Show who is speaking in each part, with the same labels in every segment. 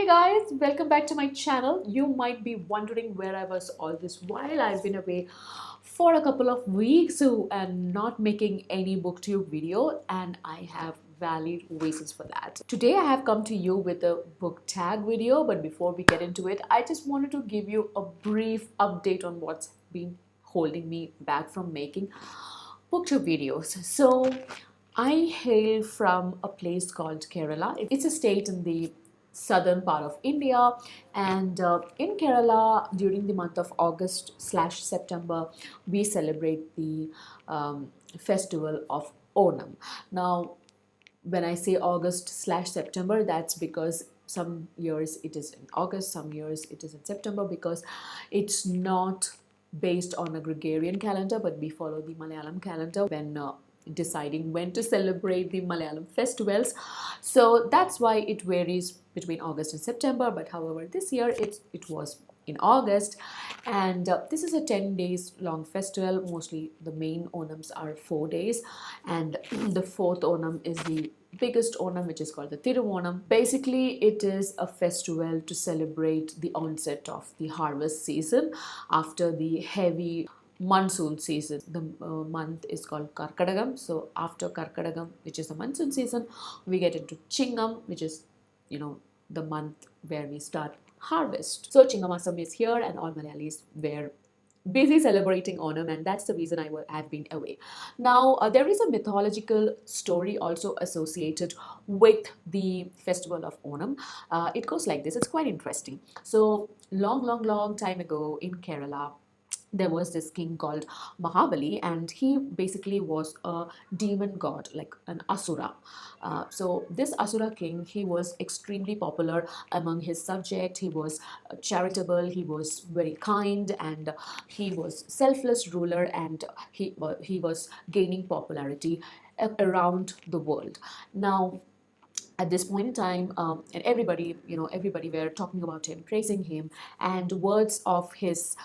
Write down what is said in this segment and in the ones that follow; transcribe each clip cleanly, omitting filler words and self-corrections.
Speaker 1: Hey guys, welcome back to my channel. You might be wondering where I was all this while. I've been away for a couple of weeks and not making any booktube video, and I have valid reasons for that. Today I have come to you with a book tag video, but before we get into it, I just wanted to give you a brief update on what's been holding me back from making booktube videos. So I hail from a place called Kerala. It's a state in the southern part of India, and in Kerala during the month of August/September we celebrate the festival of Onam. Now when I say August/September, that's because some years it is in August, some years it is in September, because it's not based on a Gregorian calendar, but we follow the Malayalam calendar when deciding when to celebrate the Malayalam festivals. So that's why it varies between August and September. But however, this year it was in August, and this is a 10 days long festival. Mostly the main Onams are 4 days, and the fourth Onam is the biggest Onam, which is called the Tiruvonam. Basically, it is a festival to celebrate the onset of the harvest season after the heavy monsoon season. The month is called Karkadagam. So after Karkadagam, which is the monsoon season, we get into Chingam, which is, the month where we start harvest. So Chingamasam is here, and all Malayalis were busy celebrating Onam, and that's the reason I've been away. Now, there is a mythological story also associated with the festival of Onam. It goes like this. It's quite interesting. So, long time ago in Kerala, there was this king called Mahabali, and he basically was a demon god, like an Asura. So this Asura king, he was extremely popular among his subjects. He was charitable, he was very kind, and he was selfless ruler, and he was gaining popularity around the world. Now, at this point in time, and everybody were talking about him, praising him, and words of his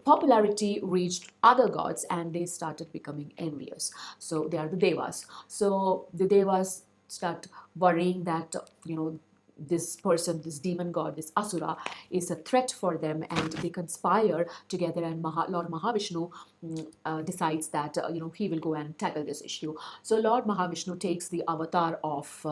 Speaker 1: popularity reached other gods, and they started becoming envious. So they are the devas. So the devas start worrying that this person, this demon god, this Asura, is a threat for them, and they conspire together, and Lord Mahavishnu decides that he will go and tackle this issue. So Lord Mahavishnu takes the avatar of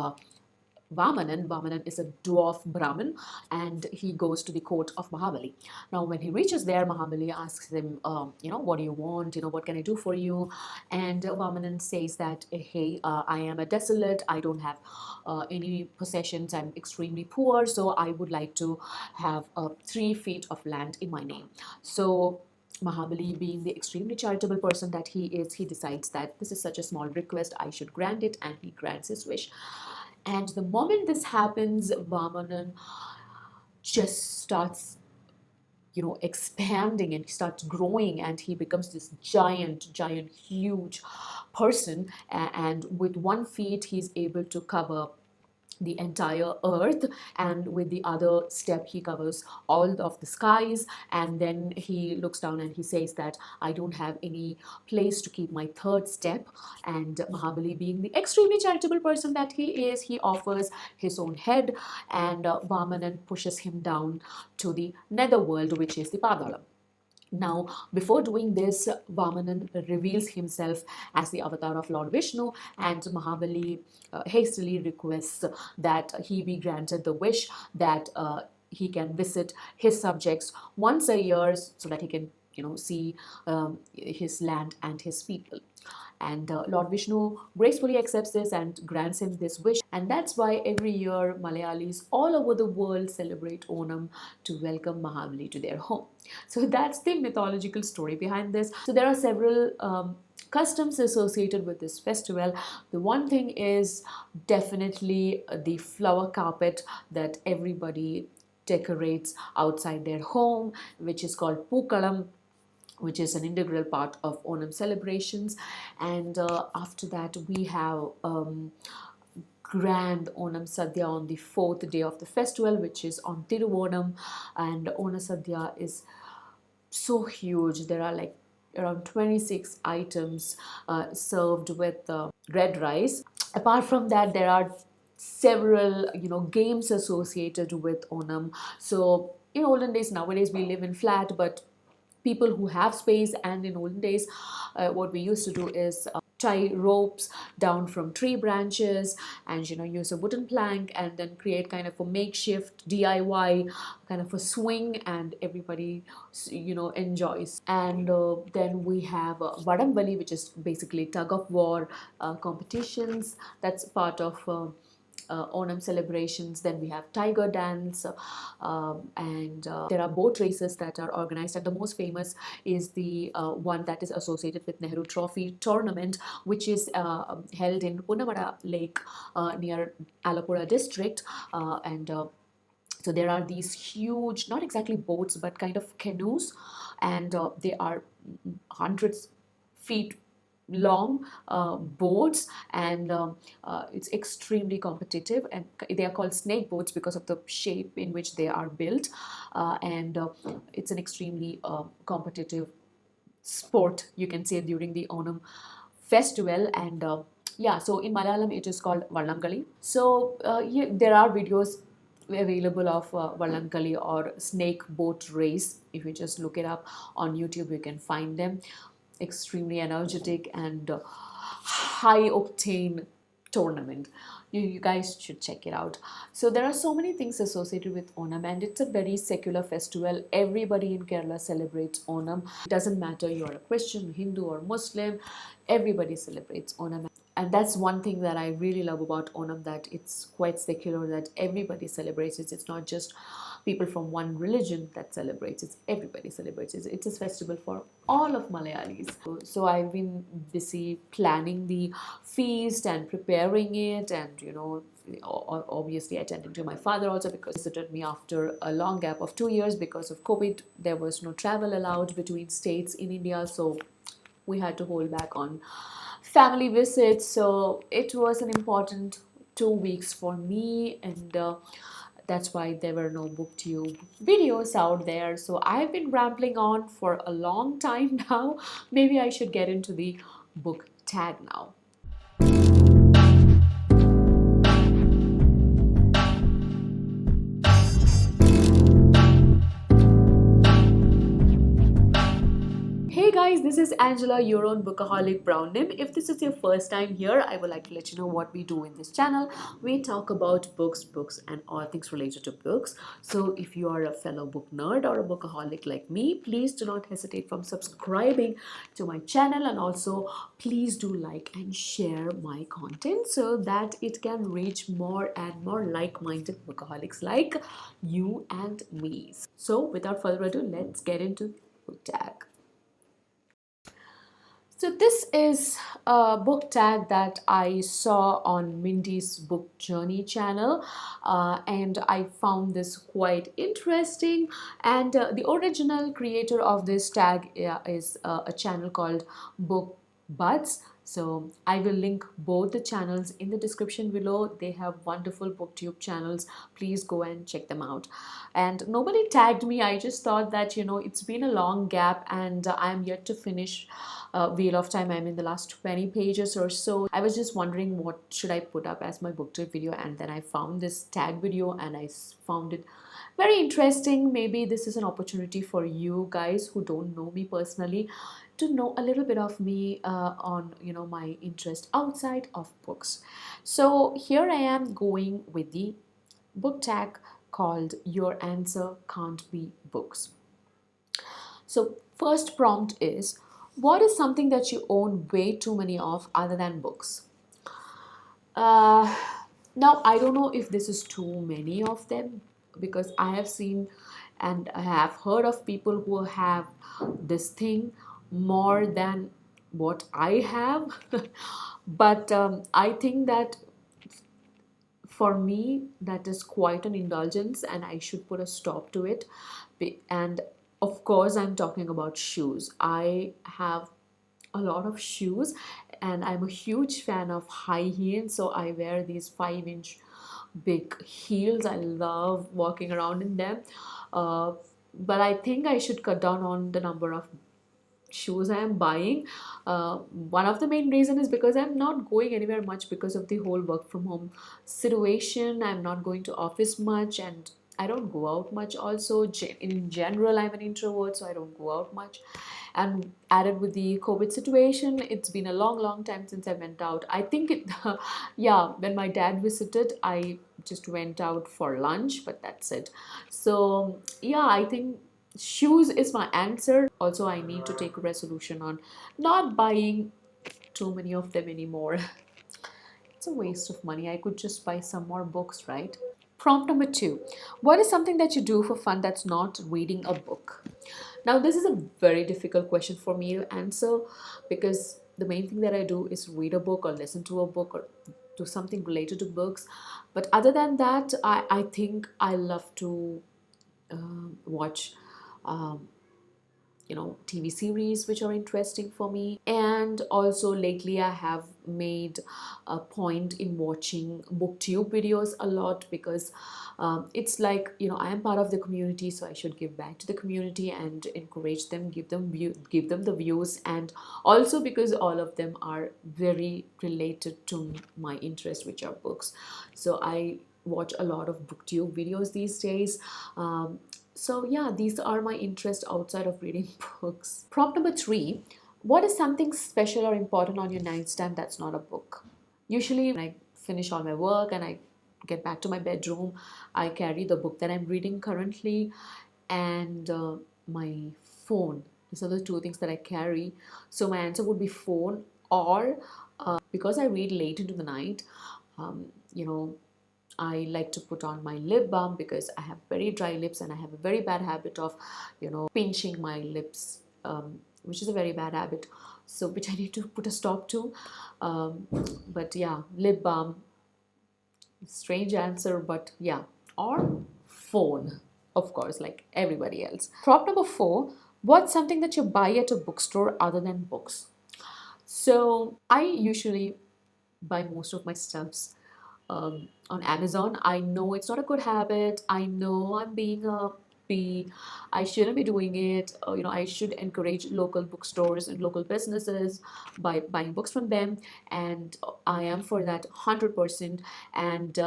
Speaker 1: Vamanan. Vamanan is a dwarf Brahmin, and he goes to the court of Mahabali. Now, when he reaches there, Mahabali asks him, what do you want? What can I do for you? And Vamanan says that, hey, I am a desolate. I don't have any possessions. I'm extremely poor, so I would like to have 3 feet of land in my name. So Mahabali, being the extremely charitable person that he is, he decides that this is such a small request, I should grant it, and he grants his wish. And the moment this happens, Vamanan just starts, expanding, and he starts growing, and he becomes this giant, huge person. And with 1 feet, he's able to cover the entire earth, and with the other step he covers all of the skies. And then he looks down and he says that I don't have any place to keep my 3rd step. And Mahabali, being the extremely charitable person that he is, he offers his own head, and Vamanan pushes him down to the netherworld, which is the Padalam. Now, before doing this, Vamanan reveals himself as the avatar of Lord Vishnu, and Mahabali hastily requests that he be granted the wish that he can visit his subjects once a year, so that he can see his land and his people. And Lord Vishnu gracefully accepts this and grants him this wish. And that's why every year Malayalis all over the world celebrate Onam to welcome Mahabali to their home. So that's the mythological story behind this. So there are several customs associated with this festival. The one thing is definitely the flower carpet that everybody decorates outside their home, which is called Pookalam, which is an integral part of Onam celebrations. And after that, we have grand Onam Sadhya on the 4th day of the festival, which is on Tiruvonam. And Onam Sadhya is so huge. There are like around 26 items served with red rice. Apart from that, there are several games associated with Onam. So in olden days, nowadays we live in flat, but people who have space, and in olden days what we used to do is tie ropes down from tree branches and use a wooden plank and then create kind of a makeshift DIY kind of a swing, and everybody enjoys. And then we have Vadambali, which is basically tug of war competitions. That's part of Onam celebrations. Then we have tiger dance, and there are boat races that are organized, and the most famous is the one that is associated with Nehru Trophy tournament, which is held in Punamada Lake near Alapura district, and so there are these huge, not exactly boats, but kind of canoes, and they are hundreds feet long boats, and it's extremely competitive, and they are called snake boats because of the shape in which they are built, and it's an extremely competitive sport, you can say, during the Onam festival. And yeah, so in Malayalam it is called Vallangali. So there are videos available of Vallangali or snake boat race. If you just look it up on YouTube, you can find them. Extremely energetic and high octane tournament. You guys should check it out. So there are so many things associated with Onam, and it's a very secular festival. Everybody in Kerala celebrates Onam. It doesn't matter you're a Christian, Hindu or Muslim, everybody celebrates Onam. And that's one thing that I really love about Onam, that it's quite secular, that everybody celebrates it. It's not just people from one religion that celebrates it. Everybody celebrates it. It's a festival for all of Malayalis. So I've been busy planning the feast and preparing it, and obviously attending to my father also, because he visited me after a long gap of 2 years because of COVID. There was no travel allowed between states in India, so we had to hold back on family visits. So it was an important 2 weeks for me, and that's why there were no booktube videos out there. So I've been rambling on for a long time now. Maybe I should get into the book tag now. Hey guys, this is Angela, your own bookaholic brown name. If this is your first time here, I would like to let you know what we do in this channel. We talk about books, and all things related to books. So if you are a fellow book nerd or a bookaholic like me, please do not hesitate from subscribing to my channel, and also please do like and share my content so that it can reach more and more like-minded bookaholics like you and me. So without further ado, let's get into book tag. So this is a book tag that I saw on Mindy's Book Journey channel, and I found this quite interesting. And the original creator of this tag is a channel called Book Buds. So I will link both the channels in the description below. They have wonderful booktube channels. Please go and check them out. And nobody tagged me. I just thought that it's been a long gap, and I am yet to finish Wheel of Time. I'm in the last 20 pages or so. I was just wondering what should I put up as my booktube video, and then I found this tag video and I found it very interesting. Maybe this is an opportunity for you guys who don't know me personally to know a little bit of me on my interest outside of books. So here I am going with the book tag called Your Answer Can't Be Books. So first prompt is, what is something that you own way too many of other than books? Now I don't know if this is too many of them, because I have seen and I have heard of people who have this thing more than what I have. But I think that for me that is quite an indulgence, and I should put a stop to it. And of course I'm talking about shoes. I have a lot of shoes, and I'm a huge fan of high heels, so I wear these 5-inch big heels. I love walking around in them, but I think I should cut down on the number of shoes I am buying. One of the main reason is because I'm not going anywhere much because of the whole work from home situation. I'm not going to office much, and I don't go out much also. In general, I'm an introvert, so I don't go out much. And added with the COVID situation, it's been a long time since I went out. I think it, yeah, when my dad visited, I just went out for lunch, but that's it. So yeah, I think shoes is my answer. Also, I need to take a resolution on not buying too many of them anymore. It's a waste of money. I could just buy some more books, right? Prompt number 2. What is something that you do for fun that's not reading a book? Now, this is a very difficult question for me to answer because the main thing that I do is read a book or listen to a book or do something related to books. But other than that, I think I love to watch um, TV series which are interesting for me. And also lately I have made a point in watching booktube videos a lot because it's like, I am part of the community, so I should give back to the community and encourage them, give them the views, and also because all of them are very related to my interest, which are books. So I watch a lot of booktube videos these days. So yeah, these are my interests outside of reading books. Prompt number 3. What is something special or important on your nightstand that's not a book? Usually when I finish all my work and I get back to my bedroom, I carry the book that I'm reading currently and my phone. These are the two things that I carry. So my answer would be phone, or because I read late into the night, um, you know, I like to put on my lip balm because I have very dry lips and I have a very bad habit of, pinching my lips, which is a very bad habit. So, which I need to put a stop to. Um, but yeah, lip balm, strange answer, but yeah, or phone, of course, like everybody else. Prop number 4. What's something that you buy at a bookstore other than books? So, I usually buy most of my stuffs on Amazon. I know it's not a good habit. I know I'm being a be I shouldn't be doing it. I should encourage local bookstores and local businesses by buying books from them, and I am for that 100%. And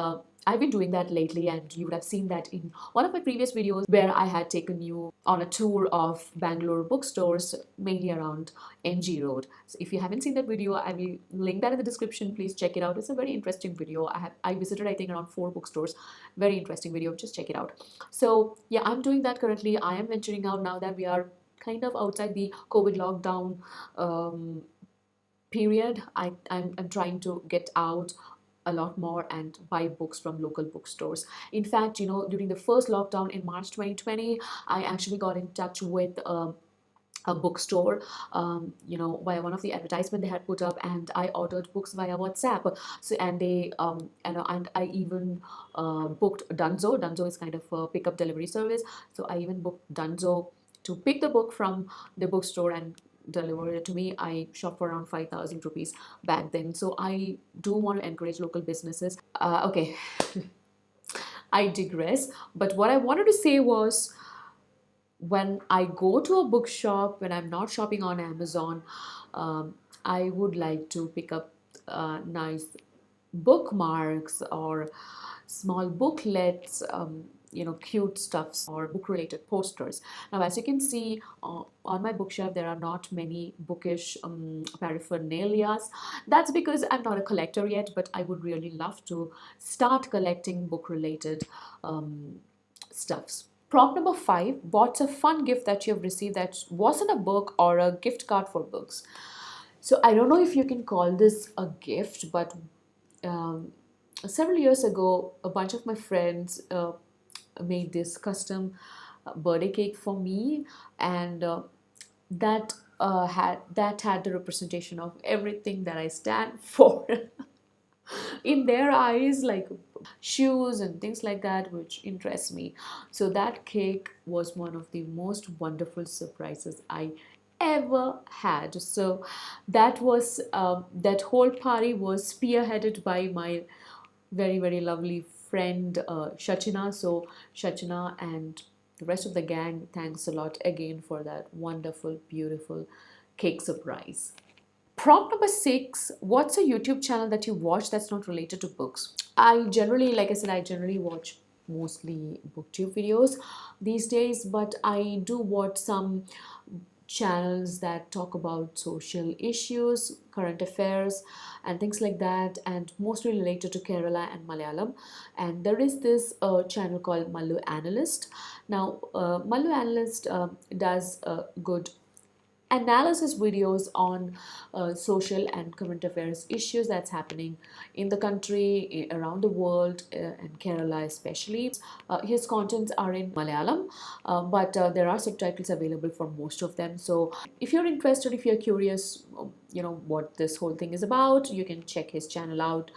Speaker 1: I've been doing that lately, and you would have seen that in one of my previous videos where I had taken you on a tour of Bangalore bookstores, mainly around NG Road. So if you haven't seen that video, I will link that in the description. Please check it out. It's a very interesting video. I visited, I think, around 4 bookstores. Very interesting video. Just check it out. So yeah, I'm doing that currently. I am venturing out now that we are kind of outside the COVID lockdown period. I'm trying to get out a lot more and buy books from local bookstores. In fact, during the first lockdown in March 2020, I actually got in touch with a bookstore, via one of the advertisement they had put up, and I ordered books via WhatsApp. So and they and I even booked Dunzo. Dunzo is kind of a pickup delivery service, so I even booked Dunzo to pick the book from the bookstore and deliver it to me. I shop for around 5,000 rupees back then. So I do want to encourage local businesses. Okay, I digress. But what I wanted to say was, when I go to a bookshop, when I'm not shopping on Amazon, I would like to pick up nice bookmarks or small booklets, cute stuffs or book related posters. Now, as you can see on my bookshelf, there are not many bookish paraphernalia. That's because I'm not a collector yet, but I would really love to start collecting book related stuffs. Prompt number 5. What's a fun gift that you've received that wasn't a book or a gift card for books? So I don't know if you can call this a gift, but several years ago, a bunch of my friends made this custom birthday cake for me, and that had the representation of everything that I stand for. In their eyes, like shoes and things like that, which interests me. So that cake was one of the most wonderful surprises I ever had. So that whole party was spearheaded by my very, very lovely friend Shachina. So Shachina and the rest of the gang, thanks a lot again for that wonderful, beautiful cake surprise. Prompt number 6, what's a YouTube channel that you watch that's not related to books? I generally, like I said, I generally watch mostly booktube videos these days, but I do watch some channels that talk about social issues, current affairs, and things like that, and mostly related to Kerala and Malayalam. And there is this channel called Mallu Analyst. Now, Mallu Analyst does good analysis videos on social and current affairs issues that's happening in the country, around the world, and Kerala especially. His contents are in Malayalam, but there are subtitles available for most of them. So if you're interested, if you're curious, what this whole thing is about, you can check his channel out.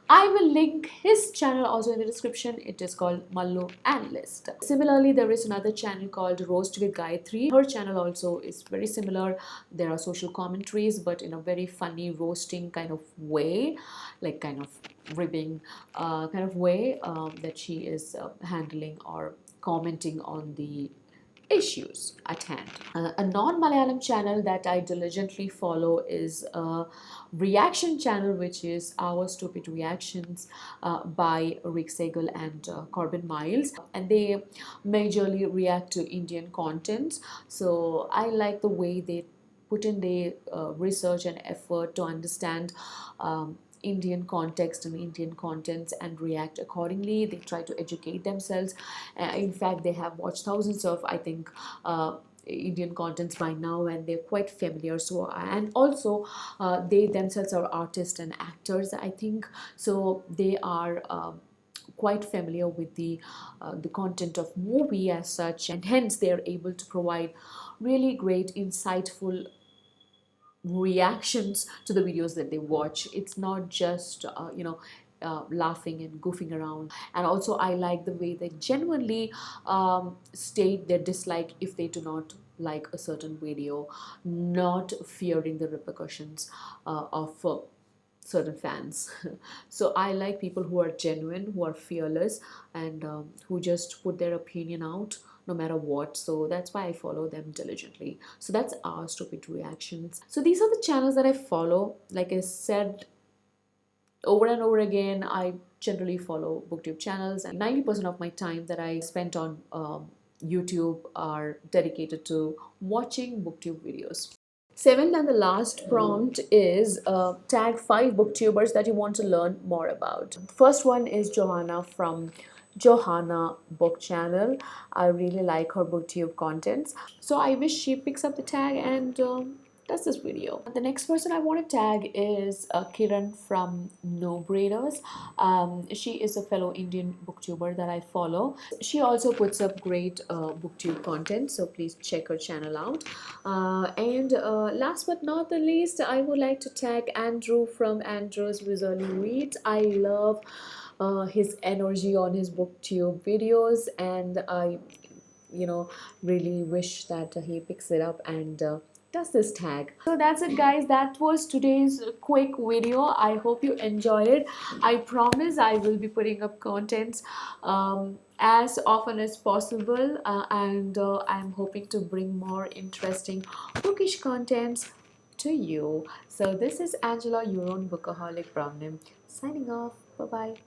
Speaker 1: I will link his channel also in the description. It is called Mallu Analyst. Similarly, there is another channel called Roast with Gayatri. Her channel also is very similar. There are social commentaries, but in a very funny, roasting kind of way, like kind of ribbing kind of way that she is handling or commenting on the issues at hand. A non-Malayalam channel that I diligently follow is a reaction channel, which is Our Stupid Reactions by Rick Sagal and Corbin Miles, and they majorly react to Indian content. So I like the way they put in the research and effort to understand Indian context and Indian contents and react accordingly. They try to educate themselves. In fact, they have watched thousands of, I think, Indian contents by now, and they're quite familiar. So, and also they themselves are artists and actors, I think. So they are quite familiar with the content of movie as such, and hence they are able to provide really great, insightful reactions to the videos that they watch. It's not just laughing and goofing around. And also I like the way they genuinely state their dislike if they do not like a certain video, not fearing the repercussions of certain fans. So I like people who are genuine, who are fearless, and who just put their opinion out no matter what. So that's why I follow them diligently. So that's Our Stupid Reactions. So these are the channels that I follow. Like I said over and over again, I generally follow booktube channels, and 90% of my time that I spent on YouTube are dedicated to watching booktube videos. Seventh and the last prompt is tag 5 booktubers that you want to learn more about. First one is Johanna from Johanna Book Channel. I really like her booktube contents, so I wish she picks up the tag and does this video. The next person I want to tag is Kiran from No Brainers. She is a fellow Indian booktuber that I follow. She also puts up great booktube content, so please check her channel out. And last but not the least, I would like to tag Andrew from Andrew's Visually Reads. I love his energy on his booktube videos, and I really wish that he picks it up and does this tag. So that's it, guys. That was today's quick video. I hope you enjoyed it. I promise I will be putting up contents as often as possible, and I'm hoping to bring more interesting bookish contents to you. So this is Angela, your own bookaholic Brownim, signing off. Bye bye.